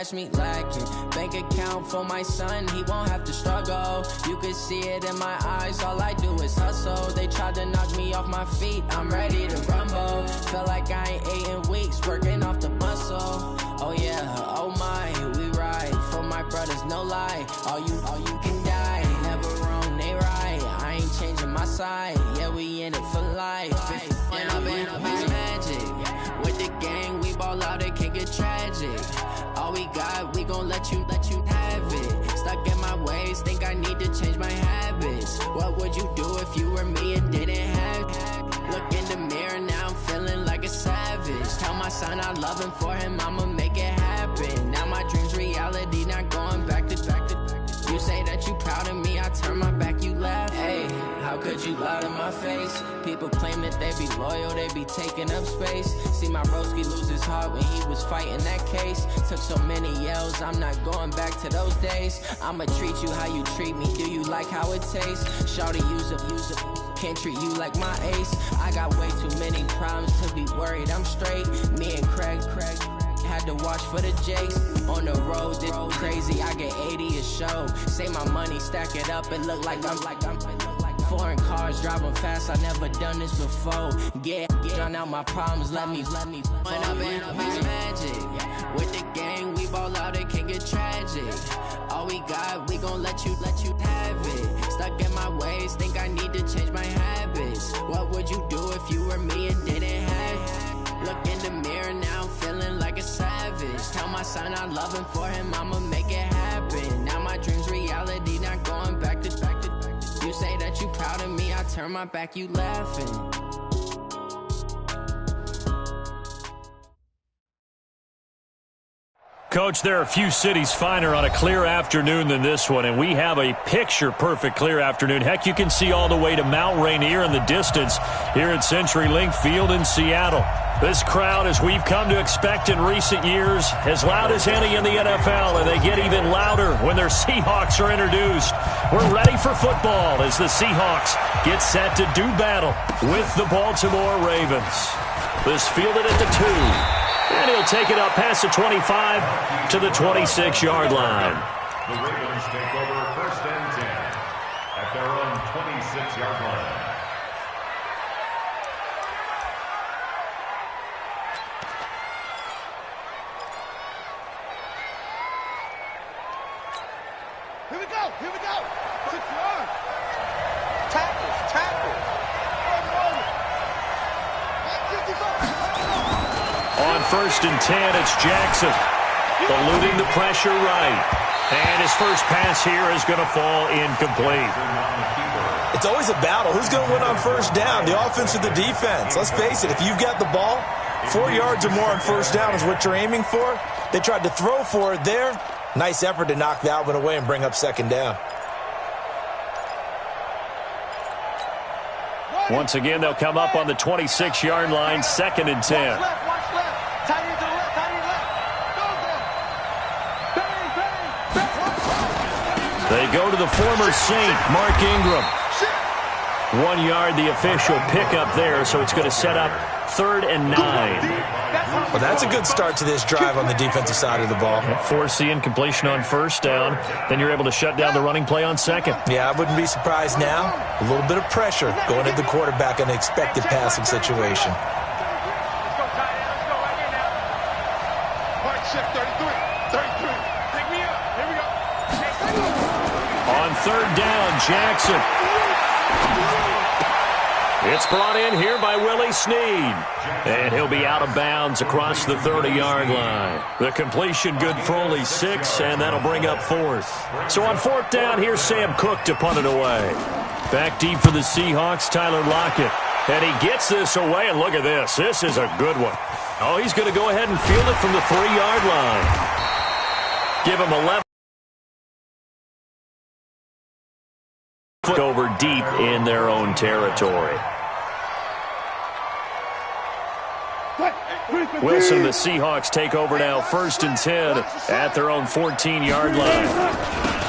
Catch me lacking. Bank account for my son, he won't have to struggle. You can see it in my eyes, all I do is hustle. They tried to knock me off my feet, I'm ready to rumble. Feel like I ain't ate in weeks, working off the muscle. Oh yeah, oh my, we ride for my brothers, no lie. All you can die, never wrong, they right. I ain't changing my side, yeah, we in it for life. When I've been magic, with the gang, we ball out, it can get tragic. All we got, we gon' let you have it. Stuck in my ways, think I need to change my habits. What would you do if you were me and didn't have it? Look in the mirror, now I'm feeling like a savage. Tell my son I love him, for him I'ma make it happen. Now my dream's reality, not going back to. You say that you proud of me, I turn my back, you laugh. Hey, how could you lie to my face? People claim that they be loyal, they be taking up space. See my broski lose his heart when he was fighting that case. Took so many yells, I'm not going back to those days. I'ma treat you how you treat me, do you like how it tastes? Shawty, use it, can't treat you like my ace. I got way too many problems to be worried, I'm straight. Me and Craig had to watch for the Jakes. On the road, this crazy, I get 80 a show. Say my money, stack it up, it look like I'm foreign cars, driving fast, I never done this before. Get drown out my problems, let me. When I've been magic, with the gang, we ball out, it can get tragic. All we got, we gon' let you have it. Stuck in my ways, think I need to change my habits. What would you do if you were me and didn't have it? Look in the mirror, now I'm feeling like a savage. Tell my son I love him, for him I'ma make it happen. Now my dream's reality, not going back to. You say that you proud of me, I turn my back, you laughing. Coach, there are a few cities finer on a clear afternoon than this one, and we have a picture-perfect clear afternoon. Heck, you can see all the way to Mount Rainier in the distance here at CenturyLink Field in Seattle. This crowd, as we've come to expect in recent years, as loud as any in the NFL, and they get even louder when their Seahawks are introduced. We're ready for football as the Seahawks get set to do battle with the Baltimore Ravens. This fielded at the 2. And he'll take it up past the 25 to the 26-yard line. The Ravens take over 1st and 10 at their own 26-yard line. Here we go. 6 yards. Tackles. On 1st and 10, it's Jackson, eluding the pressure right. And his first pass here is going to fall incomplete. It's always a battle. Who's going to win on 1st down, the offense or the defense? Let's face it, if you've got the ball, 4 yards or more on 1st down is what you're aiming for. They tried to throw for it there. Nice effort to knock that one away and bring up 2nd down. Once again, they'll come up on the 26-yard line, 2nd and 10. They go to the former Saint, Mark Ingram. 1 yard, the official pickup there, so it's going to set up 3rd and 9. Well, that's a good start to this drive on the defensive side of the ball. Force the incompletion on 1st down. Then you're able to shut down the running play on 2nd. Yeah, I wouldn't be surprised now. A little bit of pressure going into the quarterback in an expected passing situation. On 3rd down, Jackson. It's brought in here by Willie Snead. And he'll be out of bounds across the 30-yard line. The completion good for only 6, and that'll bring up 4th. So on 4th down, here's Sam Cook to punt it away. Back deep for the Seahawks, Tyler Lockett. And he gets this away, and look at this. This is a good one. Oh, he's going to go ahead and field it from the 3-yard line. Give him 11. Over deep in their own territory. Wilson and the Seahawks take over now, 1st and 10 at their own 14-yard line.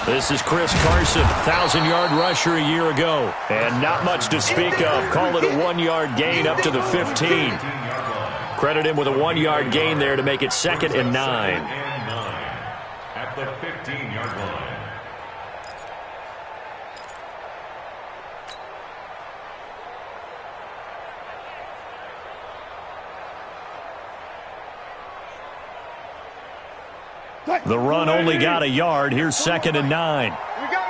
This is Chris Carson, 1,000-yard rusher a year ago. And not much to speak of. Call it a 1-yard gain up to the 15. Credit him with a 1-yard gain there to make it 2nd and 9. at the 15-yard line. The run only got a yard. Here's 2nd and 9. Here we go.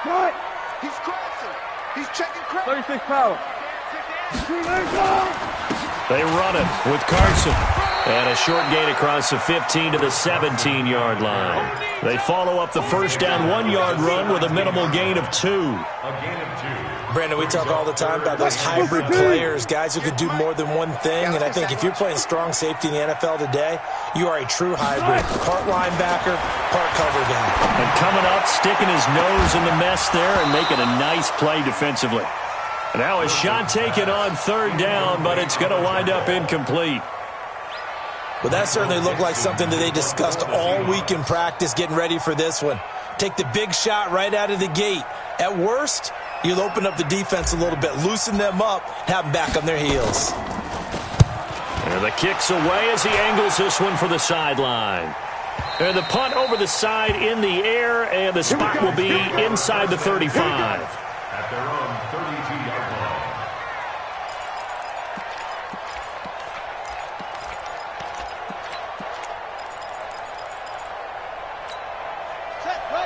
Cut. He's crossing. He's checking cross. 36 power. They run it with Carson. And a short gain across the 15 to the 17-yard line. They follow up the first down 1-yard run with a minimal gain of 2. A gain of 2. Brandon, we talk all the time about those hybrid players, guys who can do more than one thing. And I think if you're playing strong safety in the NFL today, you are a true hybrid. Part linebacker, part cover guy. And coming up, sticking his nose in the mess there and making a nice play defensively. Now a shot taken on 3rd down, but it's going to wind up incomplete. Well, that certainly looked like something that they discussed all week in practice getting ready for this one. Take the big shot right out of the gate. At worst, you'll open up the defense a little bit, loosen them up, have them back on their heels. And the kick's away as he angles this one for the sideline. And the punt over the side in the air, and the spot will be inside the 35. At their own 32-yard line.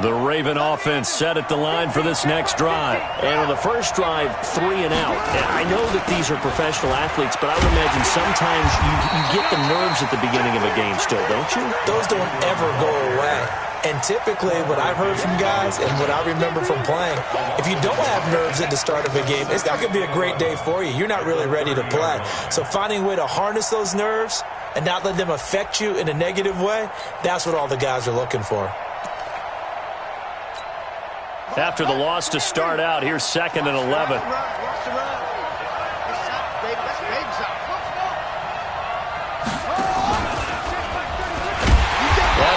The Raven offense set at the line for this next drive. And on the first drive, 3 and out. And I know that these are professional athletes, but I would imagine sometimes you get the nerves at the beginning of a game still, don't you? Those don't ever go away. And typically what I've heard from guys and what I remember from playing, if you don't have nerves at the start of a game, it's not going to be a great day for you. You're not really ready to play. So finding a way to harness those nerves and not let them affect you in a negative way, that's what all the guys are looking for. After the loss to start out, here's 2nd and 11. And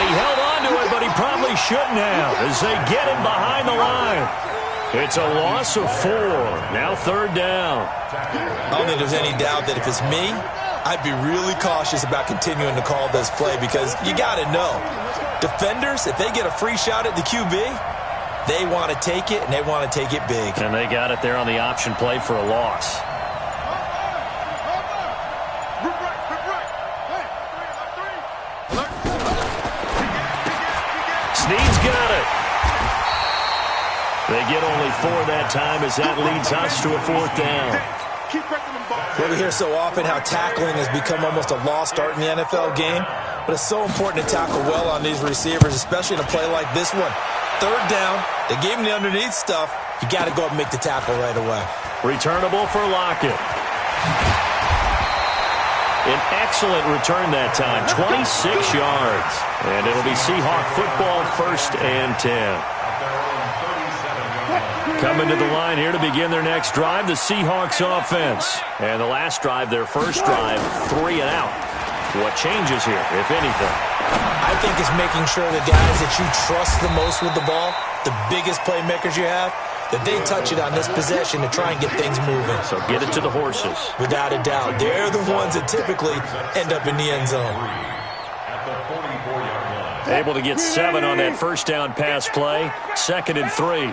he held on to it, but he probably shouldn't have as they get him behind the line. It's a loss of 4. Now 3rd down. I don't think there's any doubt that if it's me, I'd be really cautious about continuing to call this play because you got to know, defenders, if they get a free shot at the QB, they want to take it, and they want to take it big. And they got it there on the option play for a loss. Snead's got it. They get only 4 that time as that leads us to a 4th down. Well, we hear so often how tackling has become almost a lost art in the NFL game, but it's so important to tackle well on these receivers, especially in a play like this one. 3rd down, they gave him the underneath stuff. You got to go up and make the tackle right away. Returnable for Lockett. An excellent return that time, 26 yards. And it'll be Seahawk football, 1st and 10. Coming to the line here to begin their next drive, the Seahawks offense. And the last drive, their first drive, 3 and out. What changes here, if anything? I think it's making sure the guys that you trust the most with the ball, the biggest playmakers you have, that they touch it on this possession to try and get things moving. So get it to the horses. Without a doubt. They're the ones that typically end up in the end zone. Able to get 7 on that first down pass play. 2nd and 3.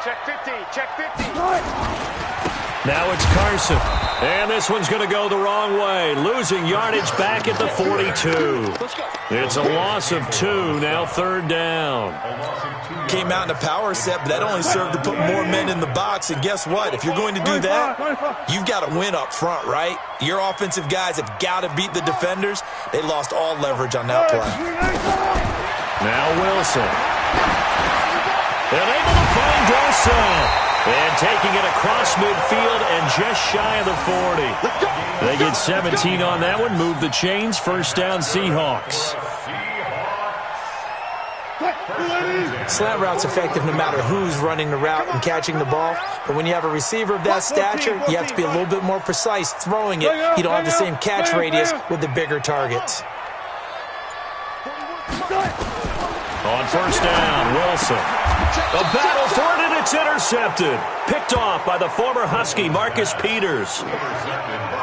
check 50, check 50. Now it's Carson. And this one's going to go the wrong way. Losing yardage back at the 42. It's a loss of 2. Now 3rd down. Came out in a power set, but that only served to put more men in the box. And guess what? If you're going to do that, you've got to win up front, right? Your offensive guys have got to beat the defenders. They lost all leverage on that play. Now Wilson. They're able to find Dorsett. And taking it across midfield and just shy of the 40. They get 17 on that one. Move the chains. First down, Seahawks. Slant route's effective no matter who's running the route and catching the ball. But when you have a receiver of that stature, you have to be a little bit more precise throwing it. You don't have the same catch radius with the bigger targets. On first down, Wilson. A battle for it, and it's intercepted. Picked off by the former Husky, Marcus Peters.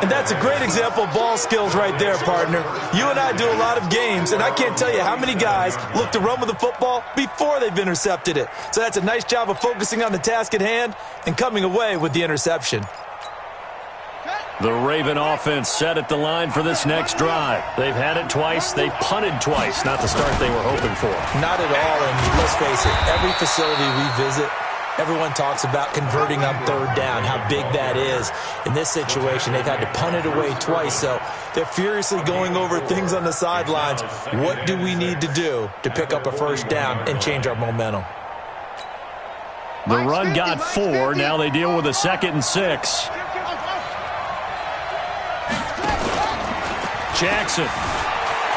And that's a great example of ball skills right there, partner. You and I do a lot of games, and I can't tell you how many guys look to run with the football before they've intercepted it. So that's a nice job of focusing on the task at hand and coming away with the interception. The Raven offense set at the line for this next drive. They've had it twice. They've punted twice. Not the start they were hoping for. Not at all, and let's face it, every facility we visit, everyone talks about converting on third down, how big that is. In this situation, they've had to punt it away twice, so they're furiously going over things on the sidelines. What do we need to do to pick up a first down and change our momentum? The run got 4. Now they deal with a 2nd and 6. Jackson.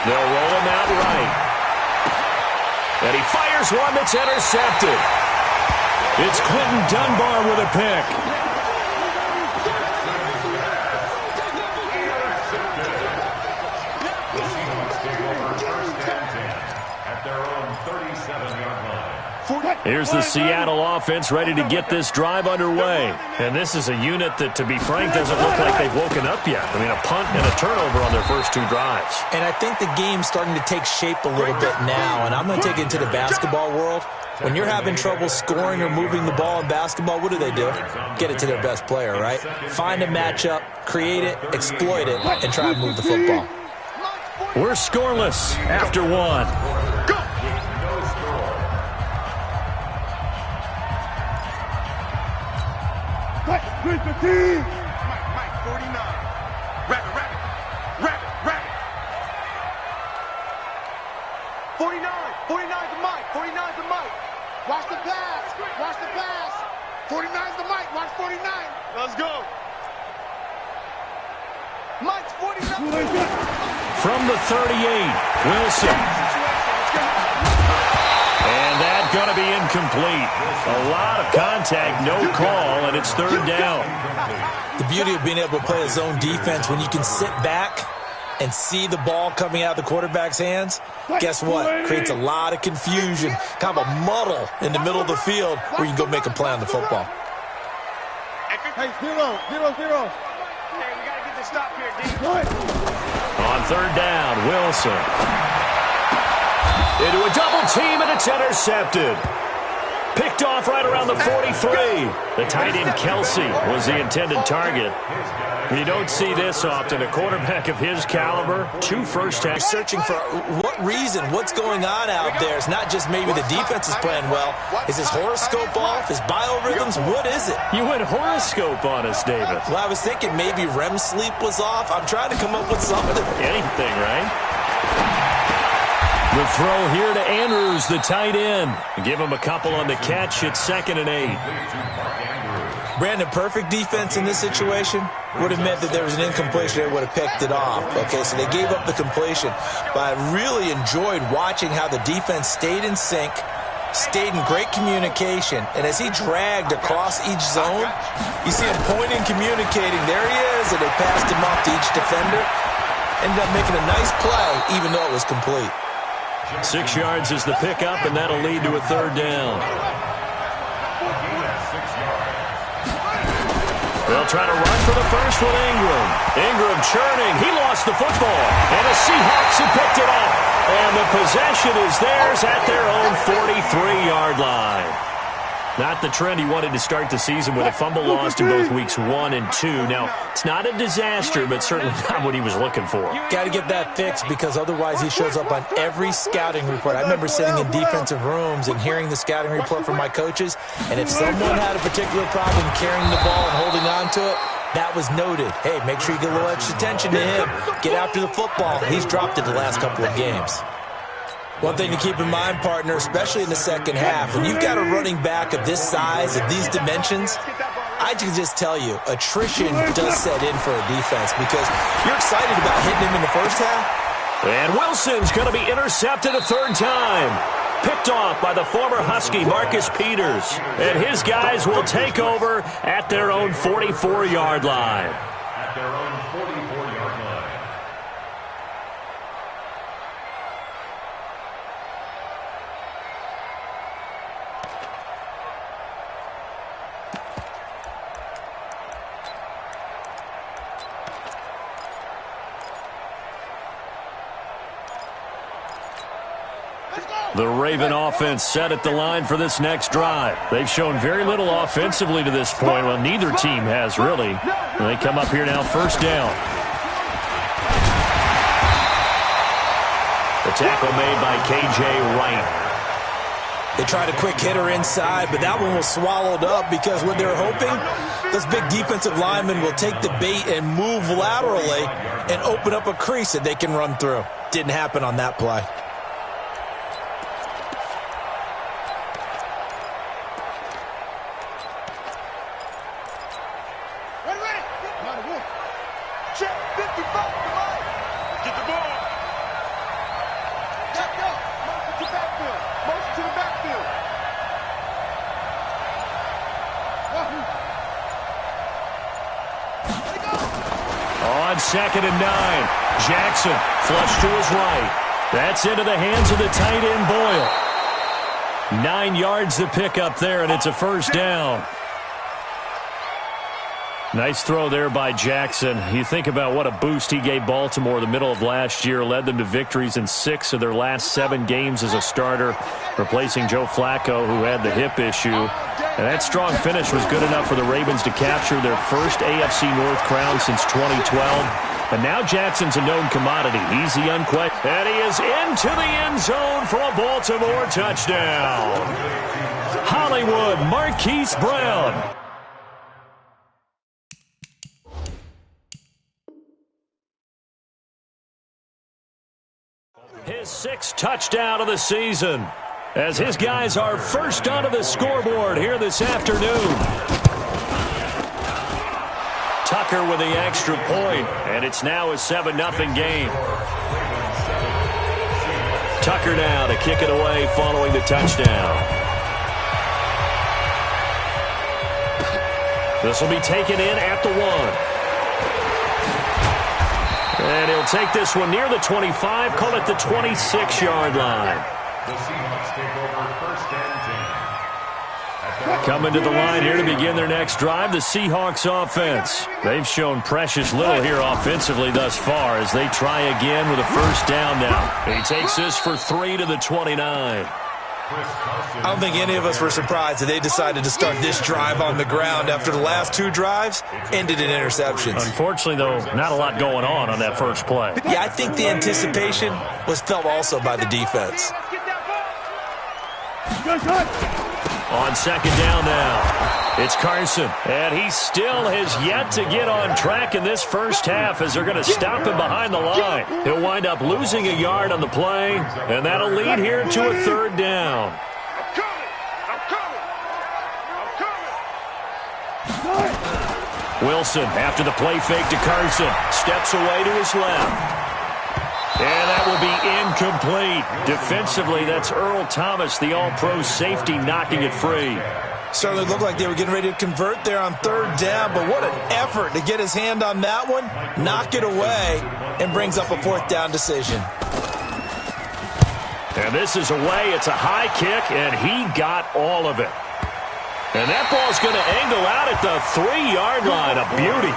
They'll roll him out right. And he fires one that's intercepted. It's Quinton Dunbar with a pick. Here's the Seattle offense ready to get this drive underway. And this is a unit that, to be frank, doesn't look like they've woken up yet. I mean, a punt and a turnover on their first 2 drives. And I think the game's starting to take shape a little bit now. And I'm going to take it into the basketball world. When you're having trouble scoring or moving the ball in basketball, what do? Get it to their best player, right? Find a matchup, create it, exploit it, and try and move the football. We're scoreless after 1. Mike, 49. Rabbit. 49's the Mike. 49's the Mike. Watch the pass. 49's the Mike. Watch 49. Let's go. Mike's 49. From the 38, Wilson. And that's going to be incomplete. A lot of contact, no call, and it's 3rd down. The beauty of being able to play a zone defense, when you can sit back and see the ball coming out of the quarterback's hands, guess what? Creates a lot of confusion, kind of a muddle in the middle of the field where you can go make a play on the football. Hey, 0. Hey, we got to get the stop here, D. On 3rd down, Wilson. Into a double team, and it's intercepted. Picked off right around the 43. The tight end, Kelsey, was the intended target. You don't see this often. A quarterback of his caliber, 2 first times. Searching for what reason, what's going on out there. It's not just maybe the defense is playing well. Is his horoscope off? His biorhythms? What is it? You went horoscope on us, David. Well, I was thinking maybe REM sleep was off. I'm trying to come up with something. Anything, right? The throw here to Andrews, the tight end. Give him a couple on the catch. It's 2nd and 8. Brandon, perfect defense in this situation would have meant that there was an incompletion. They would have picked it off. Okay, so they gave up the completion. But I really enjoyed watching how the defense stayed in sync, stayed in great communication. And as he dragged across each zone, you see him pointing, communicating. There he is, and they passed him off to each defender. Ended up making a nice play, even though it was complete. 6 yards is the pickup, and that'll lead to a 3rd down. They'll try to run for the first with Ingram. Ingram churning. He lost the football. And the Seahawks have picked it up. And the possession is theirs at their own 43-yard line. Not the trend he wanted to start the season with a fumble lost in both weeks 1 and 2. Now, it's not a disaster, but certainly not what he was looking for. Got to get that fixed because otherwise he shows up on every scouting report. I remember sitting in defensive rooms and hearing the scouting report from my coaches, and if someone had a particular problem carrying the ball and holding on to it, that was noted. Hey, make sure you get a little extra attention to him. Get after the football. He's dropped it the last couple of games. One thing to keep in mind, partner, especially in the second half, when you've got a running back of this size, of these dimensions, I can just tell you, attrition does set in for a defense because you're excited about hitting him in the first half. And Wilson's going to be intercepted a 3rd time. Picked off by the former Husky, Marcus Peters. And his guys will take over at their own 44-yard line. At their own 44-yard line. The Raven offense set at the line for this next drive. They've shown very little offensively to this point. Well, neither team has really. And they come up here now, first down. The tackle made by K.J. Wright. They tried a quick hitter inside, but that one was swallowed up because what they're hoping, those big defensive linemen will take the bait and move laterally and open up a crease that they can run through. Didn't happen on that play. On 2nd and 9, Jackson flush to his right. That's into the hands of the tight end, Boyle. 9 yards to pick up there, and it's a first down. Nice throw there by Jackson. You think about what a boost he gave Baltimore the middle of last year, led them to victories in 6 of their last 7 games as a starter, replacing Joe Flacco, who had the hip issue. And that strong finish was good enough for the Ravens to capture their first AFC North crown since 2012. And now Jackson's a known commodity. He's the unquestioned. And he is into the end zone for a Baltimore touchdown. Hollywood Marquise Brown. His 6th touchdown of the season, as his guys are first onto the scoreboard here this afternoon. Tucker with the extra point, and it's now a 7-0 game. Tucker now to kick it away following the touchdown. This will be taken in at the 1. And he'll take this one near the 25, call it the 26-yard line. The Seahawks take over first and 10. Coming to the line here to begin their next drive, the Seahawks offense. They've shown precious little here offensively thus far as they try again with a first down now. He takes this for 3 to the 29. I don't think any of us were surprised that they decided to start this drive on the ground after the last 2 drives ended in interceptions. Unfortunately, though, not a lot going on that first play. Yeah, I think the anticipation was felt also by the defense. On 2nd down now, it's Carson. And he still has yet to get on track in this first half as they're going to stop him behind the line. He'll wind up losing a yard on the play, and that'll lead here to a 3rd down. Wilson, after the play fake to Carson, steps away to his left. And that will be incomplete. Defensively, that's Earl Thomas, the all-pro safety, knocking it free. Certainly looked like they were getting ready to convert there on 3rd down, but what an effort to get his hand on that one, knock it away, and brings up a 4th down decision. And this is away. It's a high kick, and he got all of it. And that ball's going to angle out at the 3-yard line. A beauty.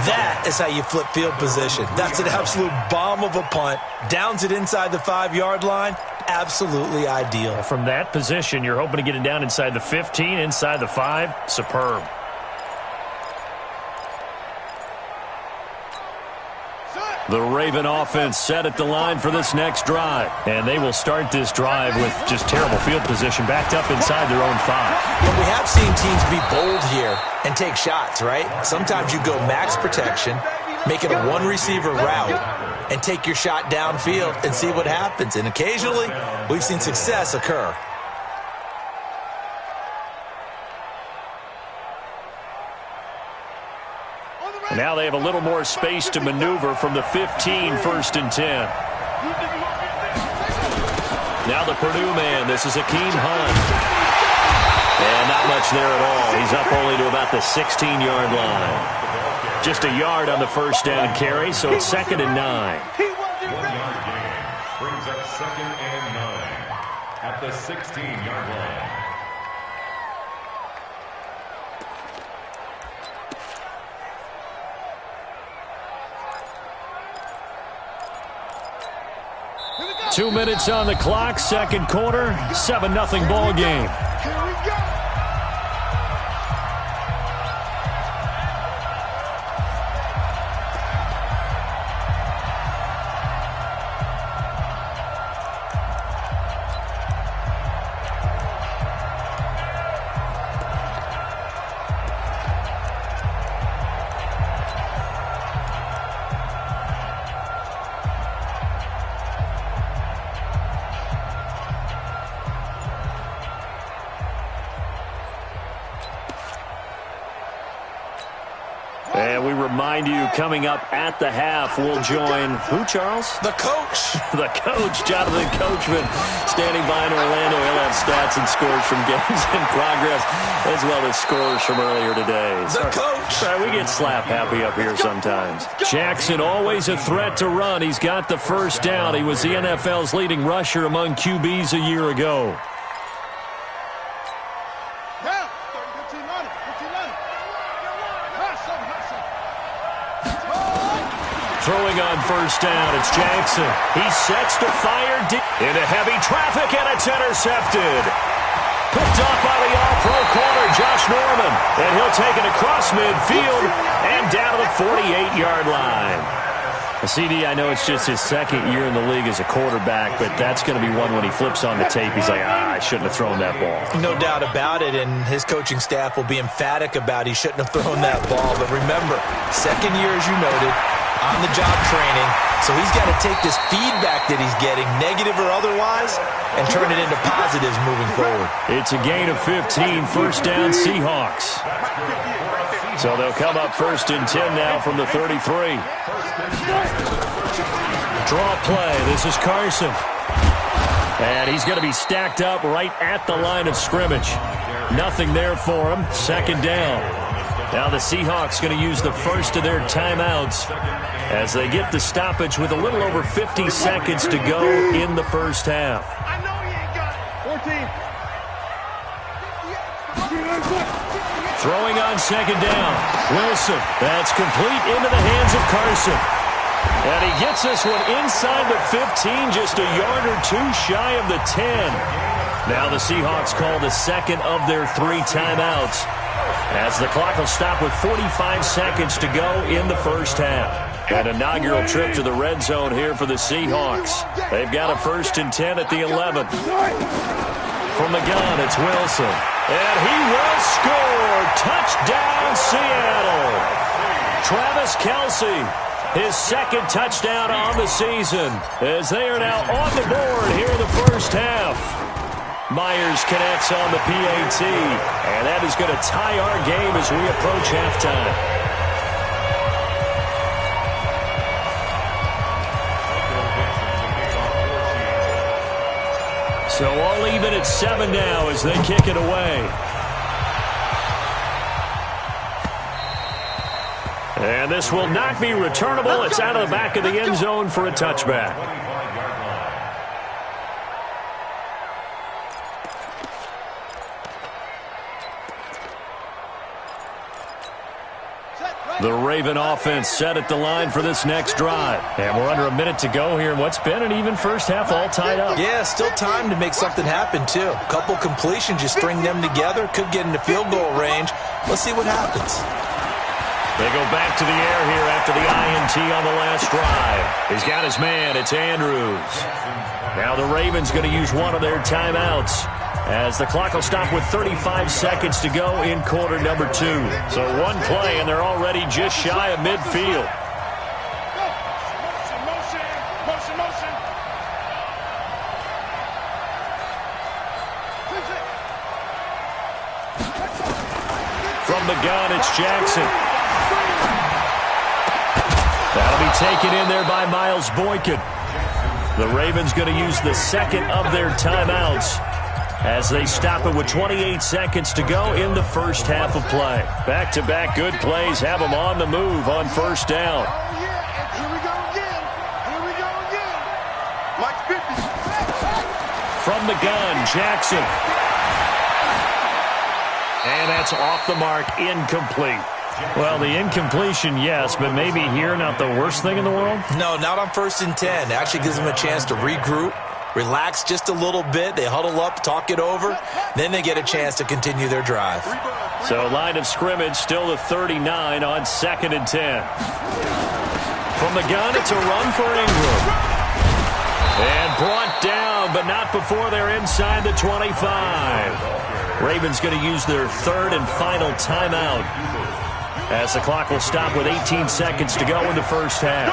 That is how you flip field position. That's an absolute bomb of a punt. Downs it inside the 5-yard line. Absolutely ideal. From that position, you're hoping to get it down inside the 15, inside the 5. Superb. The Raven offense set at the line for this next drive. And they will start this drive with just terrible field position, backed up inside their own 5. But we have seen teams be bold here and take shots, right? Sometimes you go max protection, make it a 1-receiver route, and take your shot downfield and see what happens. And occasionally, we've seen success occur. And now they have a little more space to maneuver from the 15, 1st and 10. Now the Purdue man, this is Akeem Hunt. And not much there at all. He's up only to about the 16-yard line. Just a yard on the first down carry, so it's 2nd and 9. 1-yard gain brings up 2nd and 9 at the 16-yard line. 2 minutes on the clock, second quarter, 7-0 ball game. Here we go. And we remind you, coming up at the half, we'll join who, Charles? The coach. The coach, Jonathan Coachman, standing by in Orlando. He'll have stats and scores from games in progress, as well as scores from earlier today. The coach. Sorry, we get slap happy up here sometimes. Jackson, always a threat to run. He's got the first down. He was the NFL's leading rusher among QBs a year ago. Throwing on first down, it's Jackson. He sets to fire deep into heavy traffic, and it's intercepted. Picked up by the all-pro corner, Josh Norman. And he'll take it across midfield and down to the 48-yard line. CD, I know it's just his second year in the league as a quarterback, but that's going to be one when he flips on the tape. He's like, I shouldn't have thrown that ball. No doubt about it, and his coaching staff will be emphatic about he shouldn't have thrown that ball. But remember, second year, as you noted, on-the-job training, so he's got to take this feedback that he's getting, negative or otherwise, and turn it into positives moving forward. It's a gain of 15, first down Seahawks. So they'll come up first and 10 now from the 33. Draw play. This is Carson. And he's going to be stacked up right at the line of scrimmage. Nothing there for him. Second down. Now the Seahawks going to use the first of their timeouts as they get the stoppage with a little over 50 seconds to go in the first half. I know he ain't got it. 14. Throwing on second down. Wilson. That's complete into the hands of Carson. And he gets this one inside the 15, just a yard or two shy of the 10. Now the Seahawks call the second of their 3 timeouts, as the clock will stop with 45 seconds to go in the first half. An inaugural trip to the red zone here for the Seahawks. They've got a first and 10 at the 11. From the gun, it's Wilson. And he will score. Touchdown, Seattle. Travis Kelce, his second touchdown on the season, as they are now on the board here in the first half. Myers connects on the PAT, and that is going to tie our game as we approach halftime. So all even at 7 now as they kick it away. And this will not be returnable. It's out of the back of the end zone for a touchback. The Raven offense set at the line for this next drive. And we're under a minute to go here in what's been an even first half, all tied up. Yeah, still time to make something happen, too. A couple completions, just string them together. Could get into field goal range. Let's see what happens. They go back to the air here after the INT on the last drive. He's got his man. It's Andrews. Now the Ravens going to use one of their timeouts, as the clock will stop with 35 seconds to go in quarter number 2. So one play, and they're already just shy of midfield. Motion. From the gun, it's Jackson. That'll be taken in there by Miles Boykin. The Ravens going to use the second of their timeouts as they stop it with 28 seconds to go in the first half of play. Back-to-back good plays have them on the move on first down. Oh, yeah, and here we go again. Like 50. From the gun, Jackson. And that's off the mark, incomplete. Well, the incompletion, yes, but maybe here not the worst thing in the world? No, not on 1st and 10. It actually gives them a chance to regroup, relax just a little bit. They huddle up, talk it over. Then they get a chance to continue their drive. So line of scrimmage still the 39 on 2nd and 10. From the gun, it's a run for Ingram. And brought down, but not before they're inside the 25. Ravens going to use their 3rd and final timeout, as the clock will stop with 18 seconds to go in the first half.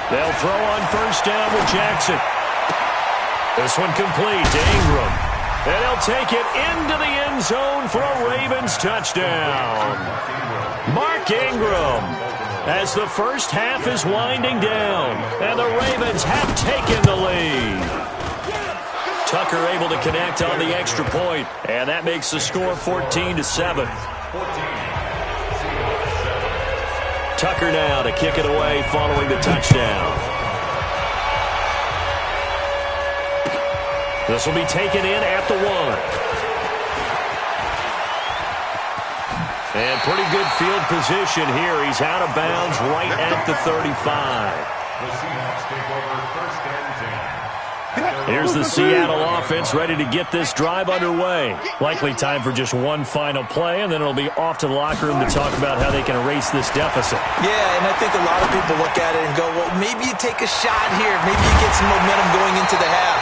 They'll throw on 1st down with Jackson. This one complete to Ingram. And he'll take it into the end zone for a Ravens touchdown. Mark Ingram, as the first half is winding down, and the Ravens have taken the lead. Tucker able to connect on the extra point, and that makes the score 14-7. Tucker now to kick it away following the touchdown. This will be taken in at the 1. And pretty good field position here. He's out of bounds right at the 35. The Seahawks take over 1st and 10. Here's the Seattle offense ready to get this drive underway. Likely time for just one final play, and then it'll be off to the locker room to talk about how they can erase this deficit. Yeah, and I think a lot of people look at it and go, well, maybe you take a shot here. Maybe you get some momentum going into the half.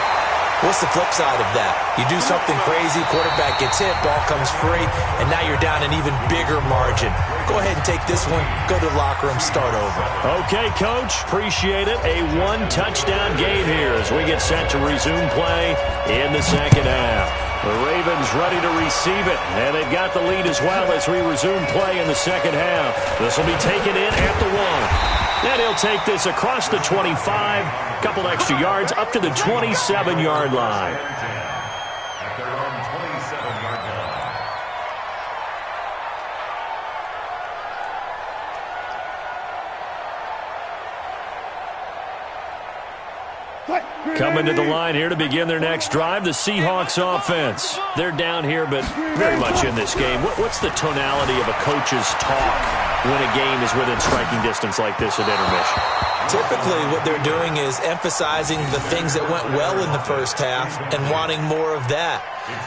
What's the flip side of that? You do something crazy, quarterback gets hit, ball comes free, and now you're down an even bigger margin. Go ahead and take this one, go to the locker room, start over. Okay, Coach, appreciate it. A one-touchdown game here as we get set to resume play in the second half. The Ravens ready to receive it, and they've got the lead as well as we resume play in the second half. This will be taken in at the 1. And he'll take this across the 25, couple extra yards up to the 27-yard line. At their own 27-yard line. Coming to the line here to begin their next drive, the Seahawks offense. They're down here, but very much in this game. What's the tonality of a coach's talk when a game is within striking distance like this at intermission? Typically, what they're doing is emphasizing the things that went well in the first half and wanting more of that.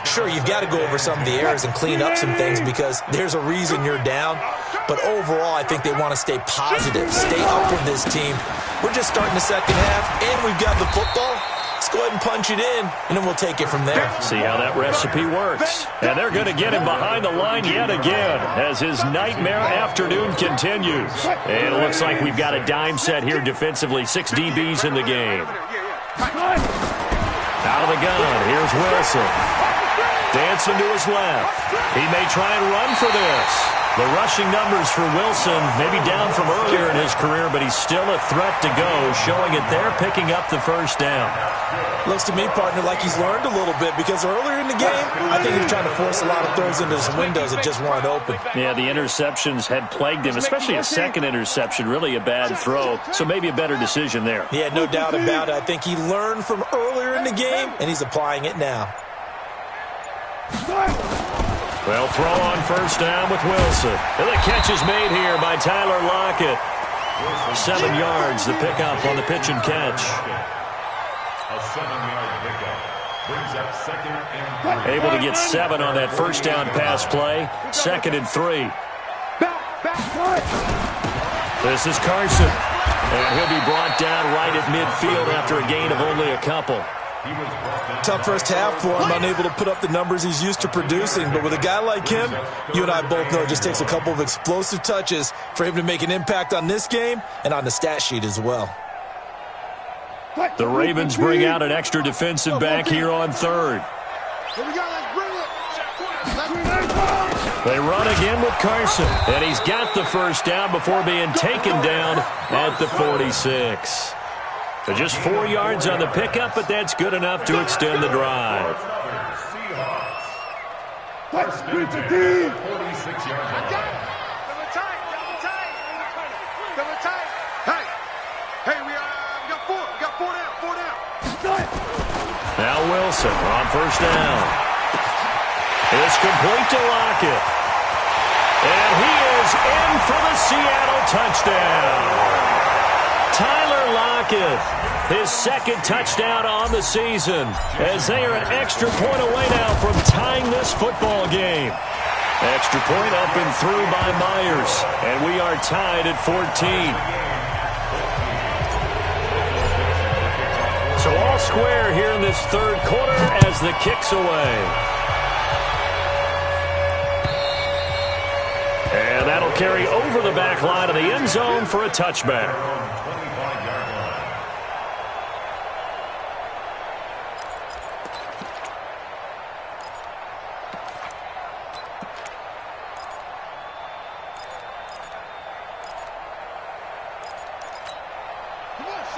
Sure, you've got to go over some of the errors and clean up some things because there's a reason you're down. But overall, I think they want to stay positive, stay up with this team. We're just starting the second half, and we've got the football. Let's go ahead and punch it in, and then we'll take it from there. See how that recipe works. And they're going to get him behind the line yet again as his nightmare afternoon continues. And it looks like we've got a dime set here defensively. 6 DBs in the game. Out of the gun, here's Wilson. Dancing to his left. He may try and run for this. The rushing numbers for Wilson maybe down from earlier in his career, but he's still a threat to go, showing it there, picking up the first down. Looks to me, partner, like he's learned a little bit because earlier in the game, I think he was trying to force a lot of throws into some windows that just weren't open. Yeah, the interceptions had plagued him, especially a second interception, really a bad throw, so maybe a better decision there. Yeah, no doubt about it. I think he learned from earlier in the game, and he's applying it now. Well, throw on first down with Wilson. And the catch is made here by Tyler Lockett. 7 yards, the pickup on the pitch and catch. A 7-yard pickup brings up 2nd and 3. Able to get 7 on that first down pass play. 2nd and 3. This is Carson. And he'll be brought down right at midfield after a gain of only a couple. Tough first half for him, unable to put up the numbers he's used to producing. But with a guy like him, you and I both know it just takes a couple of explosive touches for him to make an impact on this game and on the stat sheet as well. The Ravens bring out an extra defensive back here on 3rd. Here we go, let's bring it. They run again with Carson, and he's got the first down before being taken down at the 46. So just 4 yards on the pickup, but that's good enough to extend the drive. First and 10, 46 yards line. Double tight. Hey, we got 4 Wilson on first down. It's complete to Lockett. And he is in for the Seattle touchdown. Tyler Lockett, his second touchdown on the season, as they are an extra point away now from tying this football game. Extra point up and through by Myers, and we are tied at 14. So all square here in this third quarter as the kick's away. And that'll carry over the back line of the end zone for a touchback.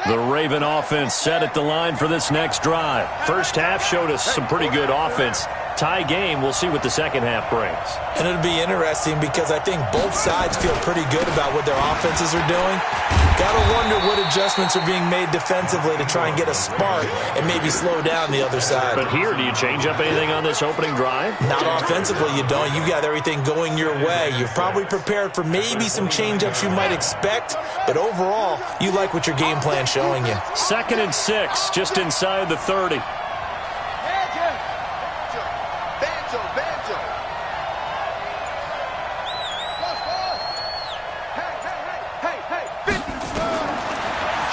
The Raven offense set at the line for this next drive. First half showed us some pretty good offense. Tie game, we'll see what the second half brings. And it'll be interesting because I think both sides feel pretty good about what their offenses are doing. Got to wonder what adjustments are being made defensively to try and get a spark and maybe slow down the other side. But here, do you change up anything on this opening drive? Not offensively, you don't. You've got everything going your way. You've probably prepared for maybe some change-ups you might expect, but overall, you like what your game plan's showing you. 2nd and 6, just inside the 30.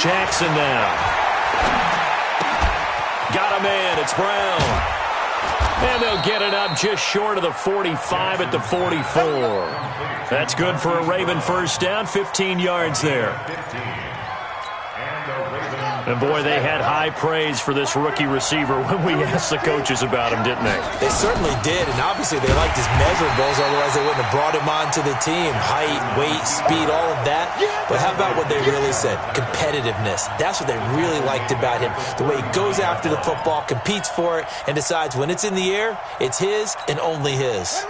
Jackson now. Got a man. It's Brown. And they'll get it up just short of the 45 at the 44. That's good for a Raven first down. 15 yards there. And, boy, they had high praise for this rookie receiver when we asked the coaches about him, didn't they? They certainly did, and obviously they liked his measurables, otherwise they wouldn't have brought him onto the team. Height, weight, speed, all of that. But how about what they really said? Competitiveness. That's what they really liked about him. The way he goes after the football, competes for it, and decides when it's in the air, it's his and only his.